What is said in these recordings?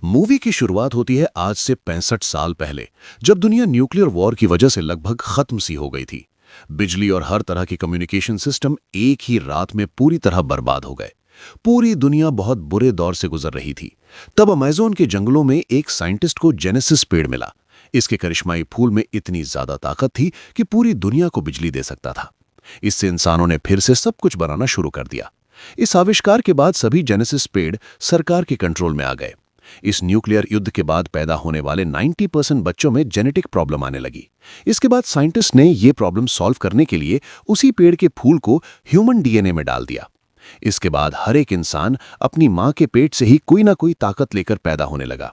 Movie की शुरुआत होती है आज से 65 साल पहले, जब दुनिया न्यूक्लियर वॉर की वजह से लगभग खत्म सी हो गई थी। बिजली और हर तरह के कम्युनिकेशन सिस्टम एक ही रात में पूरी तरह बर्बाद हो गए। पूरी दुनिया बहुत बुरे दौर से गुजर रही थी। तब अमेज़न के जंगलों में एक साइंटिस्ट को जेनेसिस पेड़ मिला। इसके करिश्माई फूल में इतनी ज्यादा ताकत थी कि पूरी दुनिया को बिजली दे सकता था। इससे इंसानों ने फिर से सब कुछ बनाना शुरू कर दिया। इस आविष्कार के बाद सभी जेनेसिस पेड़ सरकार के कंट्रोल में आ गए। इस न्यूक्लियर युद्ध के बाद पैदा होने वाले 90% बच्चों में जेनेटिक प्रॉब्लम आने लगी। इसके बाद साइंटिस्ट ने ये प्रॉब्लम सॉल्व करने के लिए उसी पेड़ के फूल को ह्यूमन डीएनए में डाल दिया। इसके बाद हर एक इंसान अपनी मां के पेट से ही कोई ना कोई ताकत लेकर पैदा होने लगा।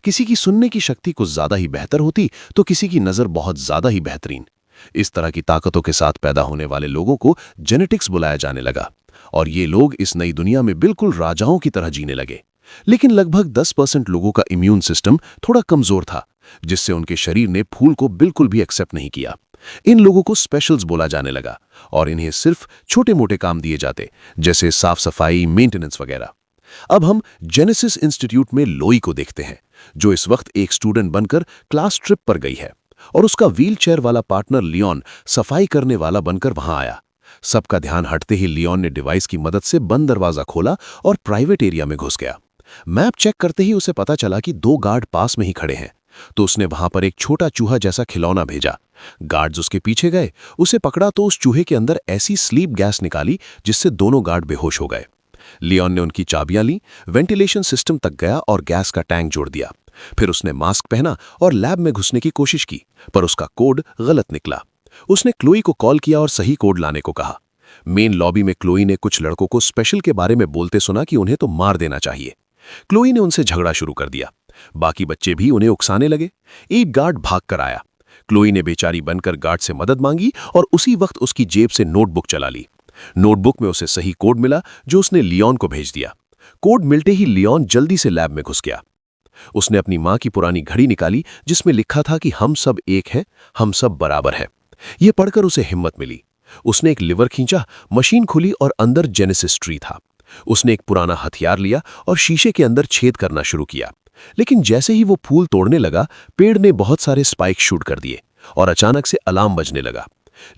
किसी की सुनने की शक्ति कुछ ज्यादा ही बेहतर होती तो किसी की नजर बहुत ज्यादा ही बेहतरीन। इस तरह की ताकतों के साथ पैदा होने वाले लोगों को जेनेटिक्स बुलाया जाने लगा, और ये लोग इस नई दुनिया में बिल्कुल राजाओं की तरह जीने लगे। लेकिन लगभग 10% लोगों का इम्यून सिस्टम थोड़ा कमजोर था, जिससे उनके शरीर ने फूल को बिल्कुल भी एक्सेप्ट नहीं किया। इन लोगों को स्पेशल्स बोला जाने लगा और इन्हें सिर्फ छोटे मोटे काम दिए जाते, जैसे साफ सफाई, मेंटेनेंस वगैरह। अब हम जेनेसिस इंस्टीट्यूट में लोई को देखते हैं, जो इस वक्त एक स्टूडेंट बनकर क्लास ट्रिप पर गई है, और उसका व्हीलचेयर वाला पार्टनर लियोन सफाई करने वाला बनकर वहां आया। सबका ध्यान हटते ही लियोन ने डिवाइस की मदद से बंद दरवाजा खोला और प्राइवेट एरिया में घुस गया। मैप चेक करते ही उसे पता चला कि 2 गार्ड पास में ही खड़े हैं, तो उसने वहां पर एक छोटा चूहा जैसा खिलौना भेजा। गार्ड्स उसके पीछे गए, उसे पकड़ा तो उस चूहे के अंदर ऐसी स्लीप गैस निकाली जिससे दोनों गार्ड बेहोश हो गए। लियोन ने उनकी चाबियां ली, वेंटिलेशन सिस्टम तक गया और गैस का टैंक जोड़ दिया। फिर उसने मास्क पहना और लैब में घुसने की कोशिश की, पर उसका कोड गलत निकला। उसने क्लोई को कॉल किया और सही कोड लाने को कहा। मेन लॉबी में क्लोई ने कुछ लड़कों को स्पेशल के बारे में बोलते सुना कि उन्हें तो मार देना चाहिए। क्लोई ने उनसे झगड़ा शुरू कर दिया। बाकी बच्चे भी उन्हें उकसाने लगे। एक गार्ड भागकर आया। क्लोई ने बेचारी बनकर गार्ड से मदद मांगी और उसी वक्त उसकी जेब से नोटबुक चला ली। नोटबुक में उसे सही कोड मिला जो उसने लियोन को भेज दिया। कोड मिलते ही लियोन जल्दी से लैब में घुस गया। उसने अपनी मां की पुरानी घड़ी निकाली जिसमें लिखा था कि हम सब एक हैं, हम सब बराबर हैं। यह पढ़कर उसे हिम्मत मिली। उसने एक लिवर खींचा, मशीन खुली और अंदर जेनेसिस ट्री था। उसने एक पुराना हथियार लिया और शीशे के अंदर छेद करना शुरू किया। लेकिन जैसे ही वो फूल तोड़ने लगा, पेड़ ने बहुत सारे स्पाइक शूट कर दिए और अचानक से अलार्म बजने लगा।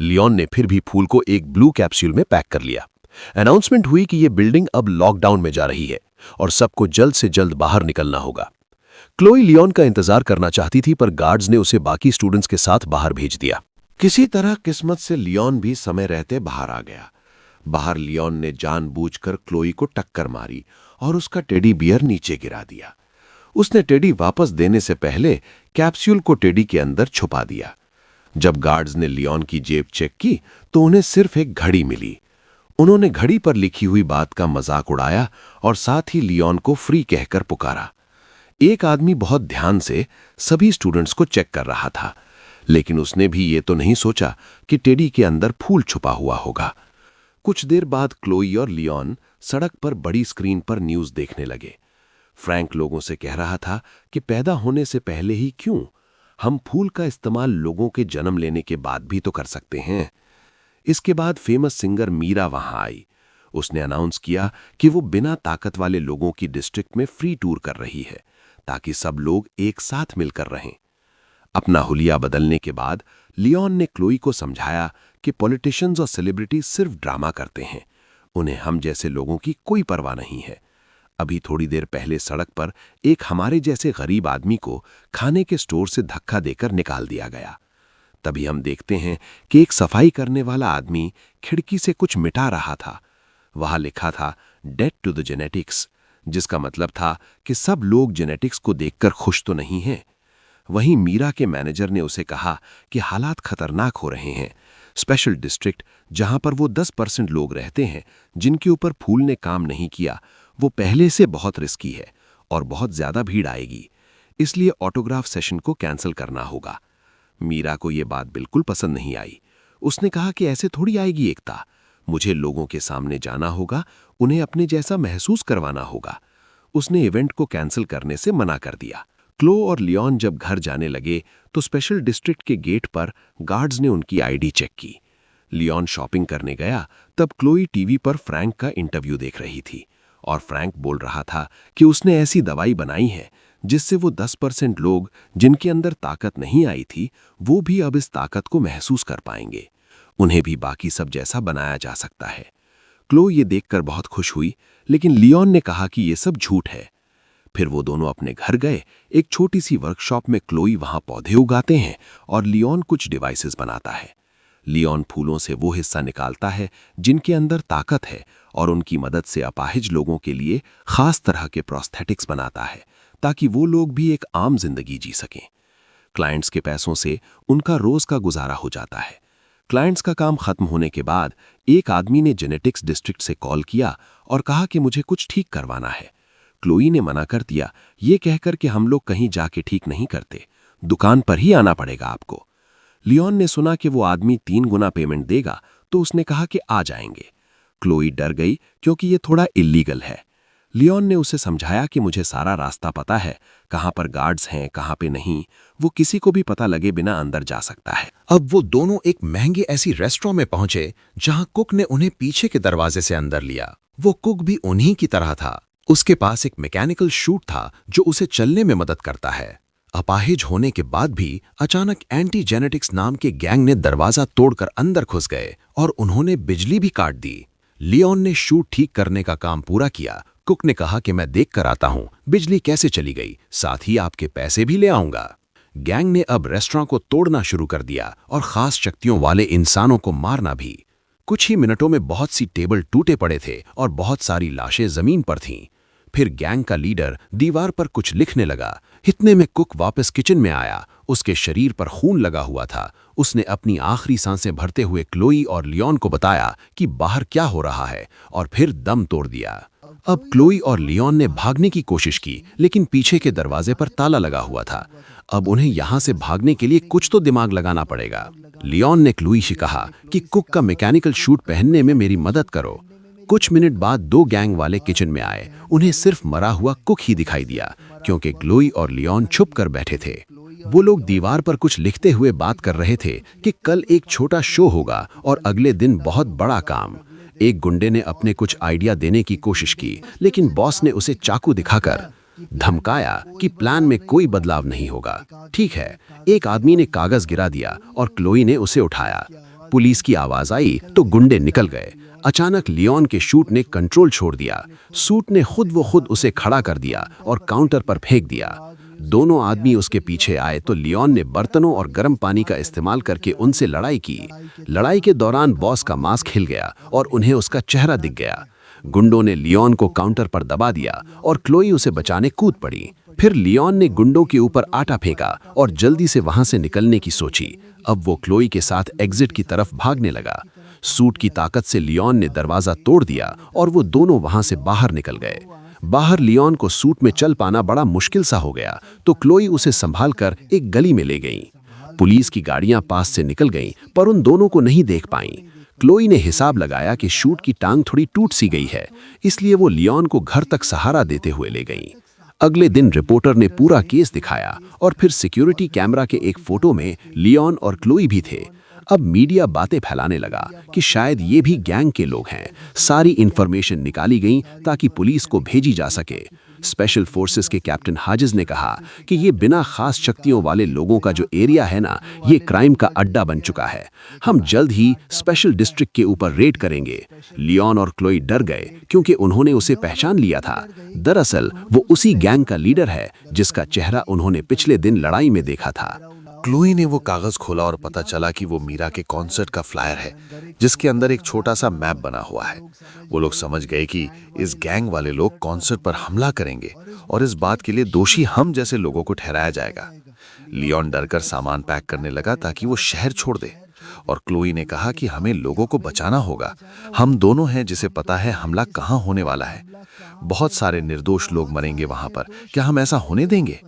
लियोन ने फिर भी फूल को एक ब्लू कैप्सूल में पैक कर लिया। अनाउंसमेंट हुई कि यह बिल्डिंग अब लॉकडाउन में जा रही है और सबको जल्द से जल्द बाहर निकलना होगा। क्लोई लियोन का इंतजार करना चाहती थी, पर गार्ड्स ने उसे बाकी स्टूडेंट्स के साथ बाहर भेज दिया। किसी तरह किस्मत से लियोन भी समय रहते बाहर आ गया। बाहर लियोन ने जानबूझकर क्लोई को टक्कर मारी और उसका टेडी बियर नीचे गिरा दिया। उसने टेडी वापस देने से पहले कैप्सूल को टेडी के अंदर छुपा दिया। जब गार्ड्स ने लियोन की जेब चेक की तो उन्हें सिर्फ एक घड़ी मिली। उन्होंने घड़ी पर लिखी हुई बात का मजाक उड़ाया और साथ ही लियोन को फ्री कहकर पुकारा। एक आदमी बहुत ध्यान से सभी स्टूडेंट्स को चेक कर रहा था, लेकिन उसने भी ये तो नहीं सोचा कि टेडी के अंदर फूल छुपा हुआ होगा। कुछ देर बाद क्लोई और लियोन सड़क पर बड़ी स्क्रीन पर न्यूज़ देखने लगे। फ्रैंक लोगों से कह रहा था कि पैदा होने से पहले ही क्यों, हम फूल का इस्तेमाल लोगों के जन्म लेने के बाद भी तो कर सकते हैं। इसके बाद फेमस सिंगर मीरा वहां आई। उसने अनाउंस किया कि वो बिना ताकत वाले लोगों की डिस्ट्रिक्ट में फ्री टूर कर रही है, ताकि सब लोग एक साथ मिलकर रहें। अपना हुलिया बदलने के बाद लियोन ने क्लोई को समझाया कि पॉलिटिशियंस और सेलिब्रिटीज सिर्फ ड्रामा करते हैं, उन्हें हम जैसे लोगों की कोई परवाह नहीं है। अभी थोड़ी देर पहले सड़क पर एक हमारे जैसे गरीब आदमी को खाने के स्टोर से धक्का देकर निकाल दिया गया। तभी हम देखते हैं कि एक सफाई करने वाला आदमी खिड़की से कुछ मिटा रहा था। वहां लिखा था डेट टू द जेनेटिक्स, जिसका मतलब था कि सब लोग जेनेटिक्स को देखकर खुश तो नहीं हैं। वहीं मीरा के मैनेजर ने उसे कहा कि हालात खतरनाक हो रहे हैं। स्पेशल डिस्ट्रिक्ट जहां पर वो 10% लोग रहते हैं जिनके ऊपर फूल ने काम नहीं किया, वो पहले से बहुत रिस्की है और बहुत ज्यादा भीड़ आएगी, इसलिए ऑटोग्राफ सेशन को कैंसिल करना होगा। मीरा को ये बात बिल्कुल पसंद नहीं आई। उसने कहा कि ऐसे थोड़ी आएगी एकता, मुझे लोगों के सामने जाना होगा, उन्हें अपने जैसा महसूस करवाना होगा। उसने इवेंट को कैंसिल करने से मना कर दिया। क्लो और लियोन जब घर जाने लगे तो स्पेशल डिस्ट्रिक्ट के गेट पर गार्ड्स ने उनकी आईडी चेक की। लियोन शॉपिंग करने गया तब क्लोई टीवी पर फ्रैंक का इंटरव्यू देख रही थी और फ्रैंक बोल रहा था कि उसने ऐसी दवाई बनाई है जिससे वो 10% लोग जिनके अंदर ताकत नहीं आई थी वो भी अब इस ताकत को महसूस कर पाएंगे। उन्हें भी बाकी सब जैसा बनाया जा सकता है। क्लो ये देखकर बहुत खुश हुई, लेकिन लियोन ने कहा कि ये सब झूठ है। फिर वो दोनों अपने घर गए। एक छोटी सी वर्कशॉप में क्लोई वहां पौधे उगाते हैं और लियोन कुछ डिवाइसेस बनाता है। लियोन फूलों से वो हिस्सा निकालता है जिनके अंदर ताकत है और उनकी मदद से अपाहिज लोगों के लिए खास तरह के प्रोस्थेटिक्स बनाता है ताकि वो लोग भी एक आम जिंदगी जी सकें। क्लाइंट्स के पैसों से उनका रोज का गुजारा हो जाता है। क्लाइंट्स का काम खत्म होने के बाद एक आदमी ने जेनेटिक्स डिस्ट्रिक्ट से कॉल किया और कहा कि मुझे कुछ ठीक करवाना है। क्लोई ने मना कर दिया, ये कहकर कि हम लोग कहीं जाके ठीक नहीं करते, दुकान पर ही आना पड़ेगा आपको। लियोन ने सुना कि वो आदमी 3 गुना पेमेंट देगा तो उसने कहा कि आ जाएंगे। क्लोई डर गई क्योंकि ये थोड़ा इल्लीगल है। लियोन ने उसे समझाया कि मुझे सारा रास्ता पता है, कहाँ पर गार्ड्स हैं कहाँ पे नहीं, वो किसी को भी पता लगे बिना अंदर जा सकता है। अब वो दोनों एक महंगे ऐसी रेस्टोरेंट में पहुंचे जहां कुक ने उन्हें पीछे के दरवाजे से अंदर लिया। वो कुक भी उन्हीं की तरह था। उसके पास एक मैकेनिकल शूट था जो उसे चलने में मदद करता है। अपाहिज होने के बाद भी अचानक एंटी जेनेटिक्स नाम के गैंग ने दरवाजा तोड़कर अंदर घुस गए और उन्होंने बिजली भी काट दी। लियोन ने शूट ठीक करने का काम पूरा किया। कुक ने कहा कि मैं देख कर आता हूं बिजली कैसे चली गई, साथ ही आपके पैसे भी ले आऊंगा। गैंग ने अब रेस्टोरेंट को तोड़ना शुरू कर दिया और खास शक्तियों वाले इंसानों को मारना भी। कुछ ही मिनटों में बहुत सी टेबल टूटे पड़े थे और बहुत सारी लाशें जमीन पर थीं। फिर गैंग का लीडर दीवार पर कुछ लिखने लगा। इतने में कुक वापस किचन में आया। उसके शरीर पर खून लगा हुआ था। उसने अपनी आखिरी सांसें भरते हुए क्लोई और लियोन को बताया कि बाहर क्या हो रहा है और फिर दम तोड़ दिया। अब क्लोई और लियोन ने भागने की कोशिश की, लेकिन पीछे के दरवाजे पर ताला लगा हुआ था। अब उन्हें यहां से भागने के लिए कुछ तो दिमाग लगाना पड़ेगा। लियोन ने क्लोई से कहा कि कुक का मैकेनिकल शूट पहनने में मेरी मदद करो। कुछ मिनट बाद 2 गैंग वाले किचन में आए। उन्हें सिर्फ मरा हुआ कुक ही दिखाई दिया क्योंकि क्लोई और लियोन छुप कर बैठे थे। वो लोग दीवार पर कुछ लिखते हुए बात कर रहे थे कि कल एक छोटा शो होगा और अगले दिन बहुत बड़ा काम। एक गुंडे ने अपने कुछ आइडिया देने की कोशिश की, लेकिन बॉस ने उसे चाकू दिखाकर धमकाया कि प्लान में कोई बदलाव नहीं होगा। ठीक है, एक आदमी ने कागज गिरा दिया और क्लोई ने उसे उठाया। पुलिस की आवाज आई तो गुंडे निकल गए। अचानक लियोन के शूट ने कंट्रोल छोड़ दिया। सूट ने खुद उसे खड़ा कर दिया और काउंटर पर फेंक दिया। दोनों आदमी उसके पीछे आए तो लियोन ने बर्तनों और गर्म पानी का इस्तेमाल करके उनसे लड़ाई की। लड़ाई के दौरान बॉस का मास्क हिल गया और उन्हें उसका चेहरा दिख गया। गुंडों ने लियोन को काउंटर पर दबा दिया और क्लोई उसे बचाने कूद पड़ी। फिर लियोन ने गुंडों के ऊपर आटा फेंका और जल्दी से वहां से निकलने की सोची। अब वो क्लोई के साथ एग्जिट की तरफ भागने लगा। सूट की ताकत से लियोन ने दरवाजा तोड़ दिया और वो दोनों वहां से बाहर निकल गए। बाहर लियोन को सूट में चल पाना बड़ा मुश्किल सा हो गया तो क्लोई उसे संभाल कर एक गली में ले गई। पुलिस की गाड़ियां पास से निकल गईं पर उन दोनों को नहीं देख पाईं। क्लोई ने हिसाब लगाया कि शूट की टांग थोड़ी टूट सी गई है, इसलिए वो लियोन को घर तक सहारा देते हुए ले गई। अगले दिन रिपोर्टर ने पूरा केस दिखाया और फिर सिक्योरिटी कैमरा के एक फोटो में लियोन और क्लोई भी थे। अब मीडिया बातें फैलाने लगा कि शायद ये भी गैंग के लोग हैं। सारी इंफॉर्मेशन निकाली गई ताकि पुलिस को भेजी जा सके। स्पेशल फोर्सेस के कैप्टन हाजिज ने कहा कि ये बिना खास शक्तियों वाले लोगों का जो एरिया है ना, ये क्राइम का अड्डा बन चुका है। हम जल्द ही स्पेशल डिस्ट्रिक्ट के ऊपर रेड करेंगे। लियोन और क्लोई डर गए क्योंकि उन्होंने उसे पहचान लिया था। दरअसल वो उसी गैंग का लीडर है जिसका चेहरा उन्होंने पिछले दिन लड़ाई में देखा था। क्लोई ने वो कागज खोला और पता चला कि वो मीरा के कॉन्सर्ट का फ्लायर है जिसके अंदर एक छोटा सा मैप बना हुआ है। वो लोग समझ गए कि इस गैंग वाले लोग कॉन्सर्ट पर हमला करेंगे और इस बात के लिए दोषी हम जैसे लोगों को ठहराया जाएगा। लियोन डरकर सामान पैक करने लगा ताकि वो शहर छोड़ दे और क्लोई ने कहा कि हमें लोगों को बचाना होगा। हम दोनों हैं जिसे पता है हमला कहाँ होने वाला है। बहुत सारे निर्दोष लोग मरेंगे वहां पर, क्या हम ऐसा होने देंगे?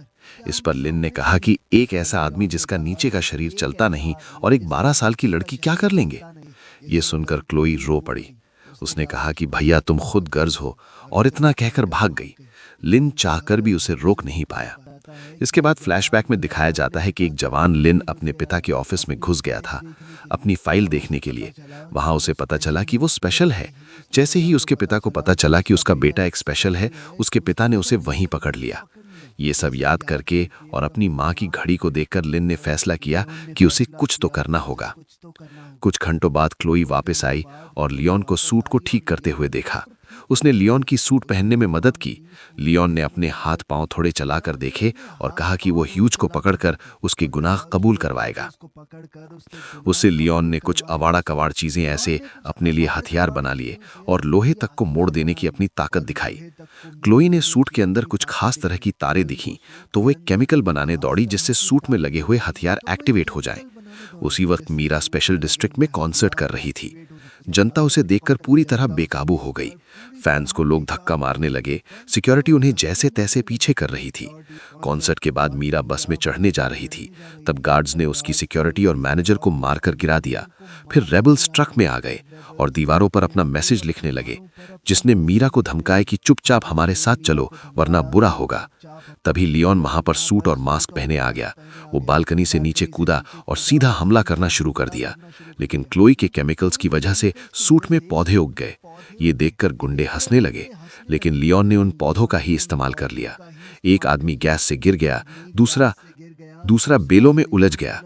इस पर लिन ने कहा कि एक ऐसा आदमी जिसका नीचे का शरीर चलता नहीं और एक 12 साल की लड़की क्या कर लेंगे? ये सुनकर क्लोई रो पड़ी। उसने कहा कि भैया तुम खुद गर्ज हो, और इतना कहकर भाग गई। लिन चाहकर भी उसे रोक नहीं पाया। इसके बाद फ्लैशबैक में दिखाया जाता है कि एक जवान लिन अपने पिता के ऑफिस में घुस गया था अपनी फाइल देखने के लिए। वहां उसे पता चला कि वो स्पेशल है। जैसे ही उसके पिता को पता चला कि उसका बेटा एक स्पेशल है, उसके पिता ने उसे वहीं पकड़ लिया। ये सब याद करके और अपनी माँ की घड़ी को देखकर लिन ने फैसला किया कि उसे कुछ तो करना होगा। कुछ घंटों बाद क्लोई वापस आई और लियोन को सूट को ठीक करते हुए देखा। उसने लियोन की सूट पहनने में मदद की। लियोन ने अपने हाथ पांव थोड़े चलाकर देखे और कहा कि वो ह्यूज को पकड़कर उसके गुनाह कबूल करवाएगा। उससे लियोन ने कुछ अवाड़ा कवाड़ चीजें ऐसे अपने लिए हथियार बना लिए और लोहे तक को मोड़ देने की अपनी ताकत दिखाई। क्लोई ने सूट के अंदर कुछ खास तरह की तारें दिखीं तो वो एक केमिकल बनाने दौड़ी जिससे सूट में लगे हुए हथियार एक्टिवेट हो जाएं। उसी वक्त मीरा स्पेशल डिस्ट्रिक्ट में कॉन्सर्ट कर रही थी। जनता उसे देखकर पूरी तरह बेकाबू हो गई। फैंस को लोग धक्का मारने लगे। सिक्योरिटी उन्हें जैसे तैसे पीछे कर रही थी। कॉन्सर्ट के बाद मीरा बस में चढ़ने जा रही थी, तब गार्ड्स ने उसकी सिक्योरिटी और मैनेजर को मारकर गिरा दिया। फिर रेबल्स ट्रक में आ गए और दीवारों पर अपना मैसेज लिखने लगे, जिसने मीरा को धमकाया कि चुपचाप हमारे साथ चलो वरना बुरा होगा। तभी लियोन वहां पर सूट और मास्क पहने आ गया। वो बालकनी से नीचे कूदा और सीधा हमला करना शुरू कर दिया, लेकिन क्लोई के केमिकल्स की वजह से सूट में पौधे उग गए। ये देखकर गुंडे हंसने लगे, लेकिन लियोन ने उन पौधों का ही इस्तेमाल कर लिया। एक आदमी गैस से गिर गया, दूसरा बेलों में उलझ गया।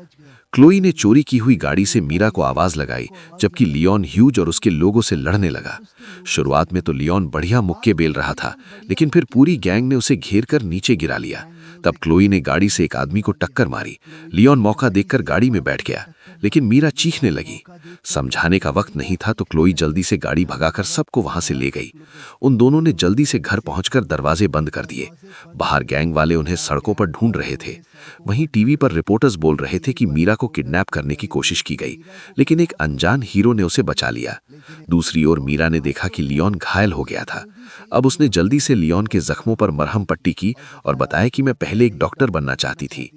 क्लोई ने चोरी की हुई गाड़ी से मीरा को आवाज लगाई, जबकि लियोन ह्यूज और उसके लोगों से लड़ने लगा। शुरुआत में तो लियोन बढ़िया मुक्के बेल रहा था, लेकिन फिर पूरी गैंग ने उसे घेर कर नीचे गिरा लिया। तब क्लोई ने गाड़ी से एक आदमी को टक्कर मारी। लियोन मौका देखकर गाड़ी में बैठ गया, लेकिन मीरा चीखने लगी। समझाने का वक्त नहीं था तो क्लोई जल्दी से गाड़ी भगाकर सबको वहां से ले गई। उन दोनों ने जल्दी से घर पहुंचकर दरवाजे बंद कर दिए। बाहर गैंग वाले उन्हें सड़कों पर ढूंढ रहे थे। वहीं टीवी पर रिपोर्टर्स बोल रहे थे कि मीरा को किडनैप करने की कोशिश की गई, लेकिन एक अनजान हीरो ने उसे बचा लिया। दूसरी ओर मीरा ने देखा कि लियोन घायल हो गया था। अब उसने जल्दी से लियोन के जख्मों पर मरहम पट्टी की और बताया कि मैं पहले एक डॉक्टर बनना चाहती थी।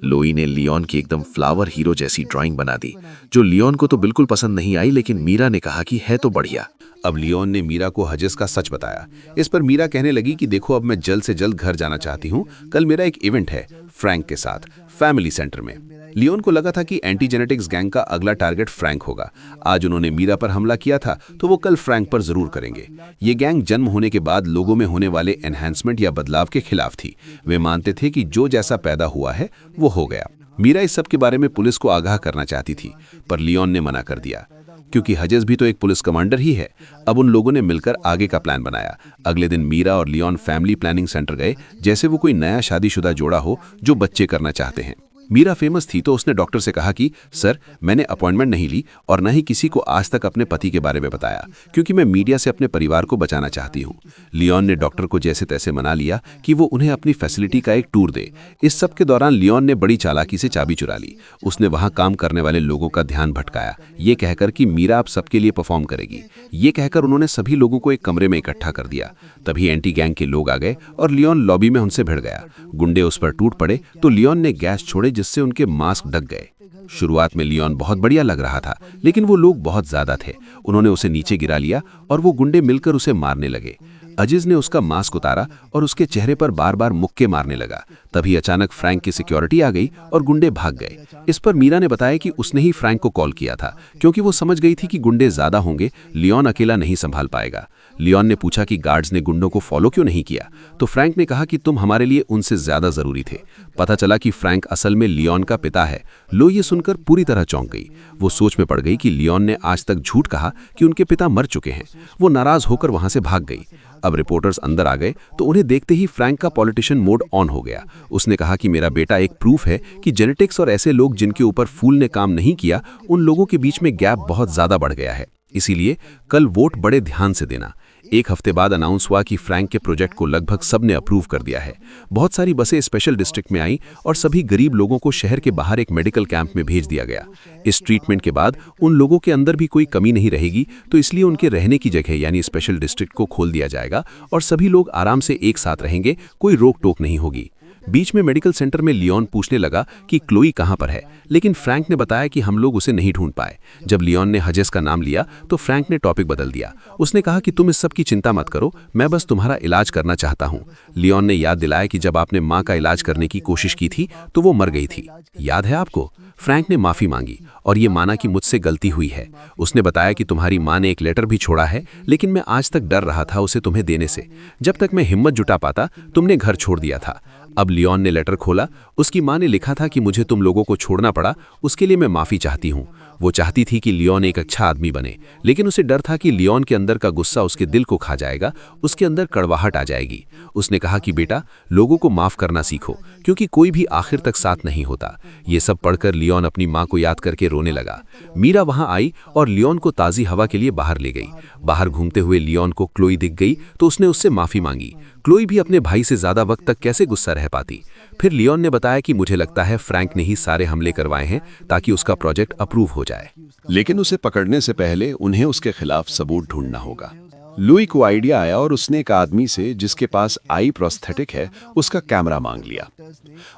लोई ने लियोन की एकदम फ्लावर हीरो जैसी ड्राइंग बना दी, जो लियोन को तो बिल्कुल पसंद नहीं आई, लेकिन मीरा ने कहा कि है तो बढ़िया। अब लियोन ने मीरा को हजस का सच बताया। इस पर मीरा कहने लगी कि देखो, अब मैं जल्द से जल्द घर जाना चाहती हूँ। कल मेरा एक इवेंट है फ्रैंक के साथ फैमिली सेंटर में। लियोन को लगा था कि एंटी जेनेटिक्स गैंग का अगला टारगेट फ्रैंक होगा। आज उन्होंने मीरा पर हमला किया था, तो वो कल फ्रैंक पर जरूर करेंगे। ये गैंग जन्म होने के बाद लोगों में होने वाले एनहांसमेंट या बदलाव के खिलाफ थी। वे मानते थे कि जो जैसा पैदा हुआ है वो हो गया। मीरा इस सब के बारे में पुलिस को आगाह करना चाहती थी, पर लियोन ने मना कर दिया, क्योंकि हजस भी तो एक पुलिस कमांडर ही है। अब उन लोगों ने मिलकर आगे का प्लान बनाया। अगले दिन मीरा और लियोन फैमिली प्लानिंग सेंटर गए, जैसे वो कोई नया शादीशुदा जोड़ा हो जो बच्चे करना चाहते हैं। मीरा फेमस थी तो उसने डॉक्टर से कहा कि सर, मैंने अपॉइंटमेंट नहीं ली और न ही किसी को आज तक अपने पति के बारे में बताया, क्योंकि मैं मीडिया से अपने परिवार को बचाना चाहती हूँ। लियोन ने डॉक्टर को जैसे तैसे मना लिया कि वो उन्हें अपनी फैसिलिटी का एक टूर दे। इस सब के दौरान लियोन ने बड़ी चालाकी से चाबी चुरा ली। उसने वहां काम करने वाले लोगों का ध्यान भटकाया, ये कहकर कि मीरा अब सबके लिए परफॉर्म करेगी। ये कहकर उन्होंने सभी लोगों को एक कमरे में इकट्ठा कर दिया। तभी एंटी गैंग के लोग आ गए और लियोन लॉबी में उनसे भिड़ गया। गुंडे उस पर टूट पड़े तो लियोन ने गैस छोड़े, जिससे उनके मास्क ढक गए। शुरुआत में लियोन बहुत बढ़िया लग रहा था, लेकिन वो लोग बहुत ज्यादा थे। उन्होंने उसे नीचे गिरा लिया और वो गुंडे मिलकर उसे मारने लगे। अजीज ने उसका मास्क उतारा और उसके चेहरे पर बार बार मुक्के मारने लगा। तभी अचानक फ्रैंक की सिक्योरिटी आ गई और गुंडे भाग गए। इस पर मीरा ने बताया कि उसने ही फ्रैंक को कॉल किया था, क्योंकि वो समझ गई थी कि गुंडे ज्यादा होंगे, लियोन अकेला नहीं संभाल पाएगा। लियोन ने पूछा कि गार्ड्स ने गुंडों को फॉलो क्यों नहीं किया, तो फ्रैंक ने कहा कि तुम हमारे लिए उनसे ज्यादा जरूरी थे। पता चला कि फ्रैंक असल में लियोन का पिता है। लो ये सुनकर पूरी तरह चौंक गई। वो सोच में पड़ गई कि लियोन ने आज तक झूठ कहा कि उनके पिता मर चुके हैं। वो नाराज होकर वहां से भाग गई। अब रिपोर्टर्स अंदर आ गए तो उन्हें देखते ही फ्रैंक का पॉलिटिशियन मोड ऑन हो गया। उसने कहा कि मेरा बेटा एक प्रूफ है कि जेनेटिक्स और ऐसे लोग जिनके ऊपर फूल ने काम नहीं किया, उन लोगों के बीच में गैप बहुत ज्यादा बढ़ गया है। इसीलिए कल वोट बड़े ध्यान से देना। एक हफ्ते बाद अनाउंस हुआ कि फ्रैंक के प्रोजेक्ट को लगभग सबने अप्रूव कर दिया है। बहुत सारी बसें स्पेशल डिस्ट्रिक्ट में आई और सभी गरीब लोगों को शहर के बाहर एक मेडिकल कैंप में भेज दिया गया। इस ट्रीटमेंट के बाद उन लोगों के अंदर भी कोई कमी नहीं रहेगी, तो इसलिए उनके रहने की जगह यानी स्पेशल डिस्ट्रिक्ट को खोल दिया जाएगा और सभी लोग आराम से एक साथ रहेंगे, कोई रोक टोक नहीं होगी। बीच में मेडिकल सेंटर में लियोन पूछने लगा कि क्लोई कहाँ पर है, लेकिन फ्रैंक ने बताया कि हम लोग उसे नहीं ढूंढ पाए। जब लियोन ने हजेस का नाम लिया तो फ्रैंक ने टॉपिक बदल दिया। उसने कहा कि तुम इस सब की चिंता मत करो, मैं बस तुम्हारा इलाज करना चाहता हूँ। लियोन ने याद दिलाया कि जब आपने माँ का इलाज करने की कोशिश की थी तो वो मर गई थी, याद है आपको? फ्रैंक ने माफ़ी मांगी और ये माना कि मुझसे गलती हुई है। उसने बताया कि तुम्हारी माँ ने एक लेटर भी छोड़ा है, लेकिन मैं आज तक डर रहा था उसे तुम्हें देने से। जब तक मैं हिम्मत जुटा पाता तुमने घर छोड़ दिया था। अब लियोन ने लेटर खोला। उसकी माँ ने लिखा था कि मुझे तुम लोगों को छोड़ना पड़ा, उसके लिए मैं माफ़ी चाहती हूँ। वो चाहती थी कि लियोन एक अच्छा आदमी बने, लेकिन उसे डर था कि लियोन के अंदर का गुस्सा उसके दिल को खा जाएगा, उसके अंदर कड़वाहट आ जाएगी। उसने कहा कि बेटा, लोगों को माफ़ करना सीखो, क्योंकि कोई भी आखिर तक साथ नहीं होता। ये सब पढ़कर लियोन अपनी माँ को याद करके रोने लगा। मीरा वहाँ आई और लियोन को ताज़ी हवा के लिए बाहर ले गई। बाहर घूमते हुए लियोन को क्लोई दिख गई तो उसने उससे माफ़ी मांगी। क्लोई भी अपने भाई से ज़्यादा वक्त तक कैसे गुस्सा रह पाती। फिर लियोन ने बताया कि मुझे लगता है फ्रैंक ने ही सारे हमले करवाए हैं ताकि उसका प्रोजेक्ट अप्रूव हो जाए। लेकिन उसे पकड़ने से पहले उन्हें उसके खिलाफ सबूत ढूंढना होगा। लुई को आइडिया आया और उसने एक आदमी से जिसके पास आई प्रोस्थेटिक है उसका कैमरा मांग लिया।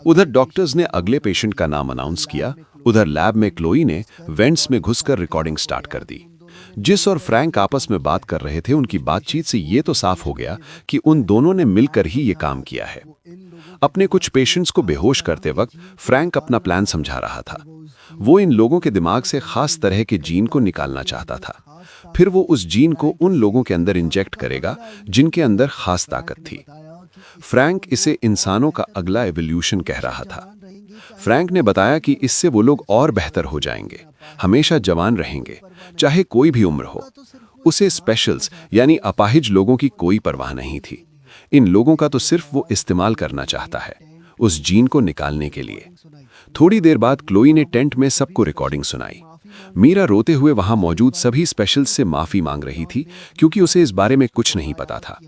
उधर डॉक्टर्स ने अगले पेशेंट का नाम अनाउंस किया। उधर लैब में क्लोई ने वेंट्स में घुसकर रिकॉर्डिंग स्टार्ट कर दी। जिस और फ्रैंक आपस में बात कर रहे थे, उनकी बातचीत से ये तो साफ हो गया कि उन दोनों ने मिलकर ही ये काम किया है। अपने कुछ पेशेंट्स को बेहोश करते वक्त फ्रैंक अपना प्लान समझा रहा था। वो इन लोगों के दिमाग से खास तरह के जीन को निकालना चाहता था। फिर वो उस जीन को उन लोगों के अंदर इंजेक्ट करेगा जिनके अंदर खास ताकत थी। फ्रैंक इसे इंसानों का अगला एवोल्यूशन कह रहा था। फ्रैंक ने बताया कि इससे वो लोग और बेहतर हो जाएंगे, हमेशा जवान रहेंगे, चाहे कोई भी उम्र हो। उसे स्पेशल्स यानी अपाहिज लोगों की कोई परवाह नहीं थी। इन लोगों का तो सिर्फ वो इस्तेमाल करना चाहता है, उस जीन को निकालने के लिए। थोड़ी देर बाद क्लोई ने टेंट में सबको रिकॉर्डिंग सुनाई। मीरा रोते हुए वहां मौजूद सभी स्पेशल्स से माफी मांग रही थी, क्योंकि उसे इस बारे में कुछ नहीं पता था।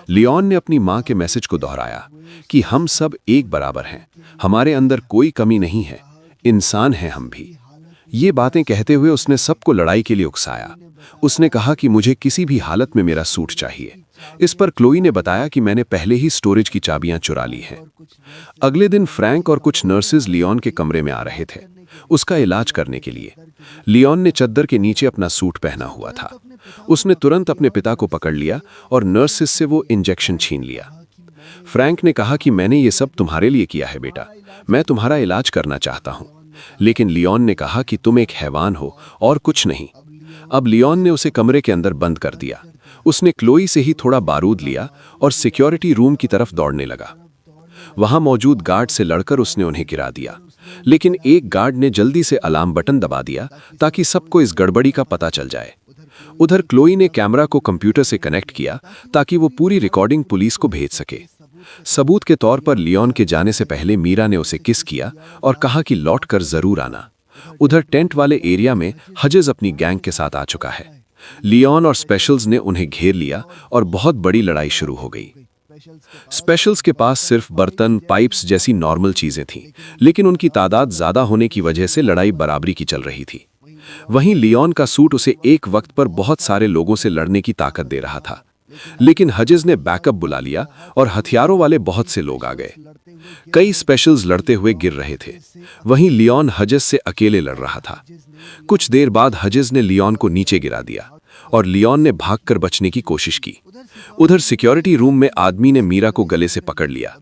लियोन ने अपनी मां के मैसेज को दोहराया कि हम सब एक बराबर हैं, हमारे अंदर कोई कमी नहीं है, इंसान हैं हम भी। ये बातें कहते हुए उसने सबको लड़ाई के लिए उकसाया। उसने कहा कि मुझे किसी भी हालत में मेरा सूट चाहिए। इस पर क्लोई ने बताया कि मैंने पहले ही स्टोरेज की चाबियां चुरा ली हैं। अगले दिन फ्रैंक और कुछ नर्सेज लियोन के कमरे में आ रहे थे उसका इलाज करने के लिए। लियोन ने चद्दर के नीचे अपना सूट पहना हुआ था। उसने तुरंत अपने पिता को पकड़ लिया और नर्सेज से वो इंजेक्शन छीन लिया। फ्रैंक ने कहा कि मैंने ये सब तुम्हारे लिए किया है बेटा, मैं तुम्हारा इलाज करना चाहता हूँ। लेकिन लियोन ने कहा कि तुम एक हैवान हो और कुछ नहीं। अब लियोन ने उसे कमरे के अंदर बंद कर दिया। उसने क्लोई से ही थोड़ा बारूद लिया और सिक्योरिटी रूम की तरफ दौड़ने लगा। वहां मौजूद गार्ड से लड़कर उसने उन्हें गिरा दिया, लेकिन एक गार्ड ने जल्दी से अलार्म बटन दबा दिया ताकि सबको इस गड़बड़ी का पता चल जाए। उधर क्लोई ने कैमरा को कंप्यूटर से कनेक्ट किया ताकि वो पूरी रिकॉर्डिंग पुलिस को भेज सके। सबूत के तौर पर लियोन के जाने से पहले मीरा ने उसे किस किया और कहा कि लौट कर जरूर आना। उधर टेंट वाले एरिया में हजेज अपनी गैंग के साथ आ चुका है। लियोन और स्पेशल्स ने उन्हें घेर लिया और बहुत बड़ी लड़ाई शुरू हो गई। स्पेशल्स के पास सिर्फ बर्तन, पाइप्स जैसी नॉर्मल चीजें थीं, लेकिन उनकी तादाद ज्यादा होने की वजह से लड़ाई बराबरी की चल रही थी। वहीं लियोन का सूट उसे एक वक्त पर बहुत सारे लोगों से लड़ने की ताकत दे रहा था। लेकिन हजेज ने बैकअप बुला लिया और हथियारों वाले बहुत से लोग आ गए। कई स्पेशल्स लड़ते हुए गिर रहे थे, वहीं लियोन हजेज से अकेले लड़ रहा था। कुछ देर बाद हजेज ने लियोन को नीचे गिरा दिया और लियोन ने भागकर बचने की कोशिश की। उधर सिक्योरिटी रूम में आदमी ने मीरा को गले से पकड़ लिया।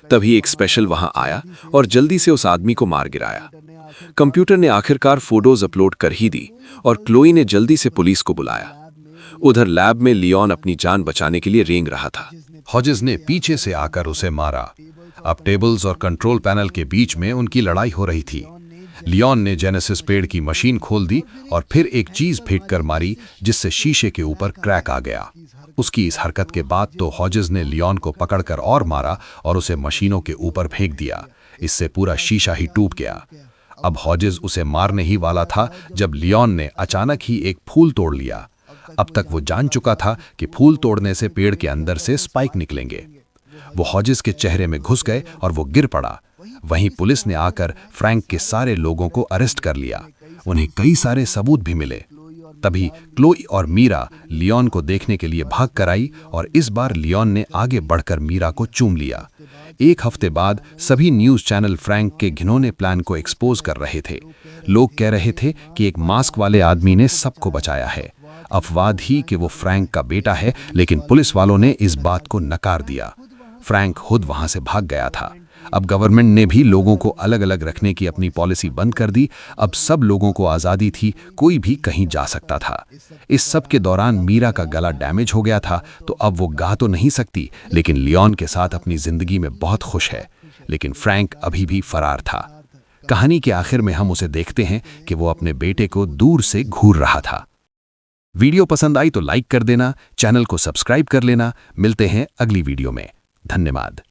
तभी एक स्पेशल वहां आया और जल्दी से उस आदमी को मार गिराया। कंप्यूटर ने आखिरकार फोटोज अपलोड कर ही दी और क्लोई ने जल्दी से पुलिस को बुलाया। उधर लैब में लियोन अपनी जान बचाने के लिए रेंग रहा था। हॉजेस ने पीछे से आकर उसे मारा। अब टेबल्स और कंट्रोल पैनल के बीच में उनकी लड़ाई हो रही थी। लियोन ने जेनेसिस पेड़ की मशीन खोल दी और फिर एक चीज फेंक कर मारी, जिससे शीशे के ऊपर क्रैक आ गया। उसकी इस हरकत के बाद तो हॉजेस ने लियोन को पकड़कर और मारा और उसे मशीनों के ऊपर फेंक दिया। इससे पूरा शीशा ही टूट गया। अब हॉजेस उसे मारने ही वाला था जब लियोन ने अचानक ही एक फूल तोड़ लिया। अब तक वो जान चुका था कि फूल तोड़ने से पेड़ के अंदर से स्पाइक निकलेंगे। वो हॉजेस के चेहरे में घुस गए और वो गिर पड़ा। वहीं पुलिस ने आकर फ्रैंक के सारे लोगों को अरेस्ट कर लिया। उन्हें कई सारे सबूत भी मिले। तभी क्लोई और मीरा लियोन को देखने के लिए भाग कर आई और इस बार लियोन ने आगे बढ़कर मीरा को चूम लिया। एक हफ्ते बाद सभी न्यूज़ चैनल फ्रैंक के घिनौने प्लान को एक्सपोज कर रहे थे। लोग कह रहे थे कि एक मास्क वाले आदमी ने सबको बचाया है। अफवाह थी कि वो फ्रैंक का बेटा है, लेकिन पुलिस वालों ने इस बात को नकार दिया। फ्रैंक खुद वहां से भाग गया था। अब गवर्नमेंट ने भी लोगों को अलग अलग रखने की अपनी पॉलिसी बंद कर दी। अब सब लोगों को आज़ादी थी, कोई भी कहीं जा सकता था। इस सब के दौरान मीरा का गला डैमेज हो गया था, तो अब वो गा तो नहीं सकती, लेकिन लियोन के साथ अपनी जिंदगी में बहुत खुश है। लेकिन फ्रैंक अभी भी फरार था। कहानी के आखिर में हम उसे देखते हैं कि वो अपने बेटे को दूर से घूर रहा था। वीडियो पसंद आई तो लाइक कर देना, चैनल को सब्सक्राइब कर लेना। मिलते हैं अगली वीडियो में। धन्यवाद।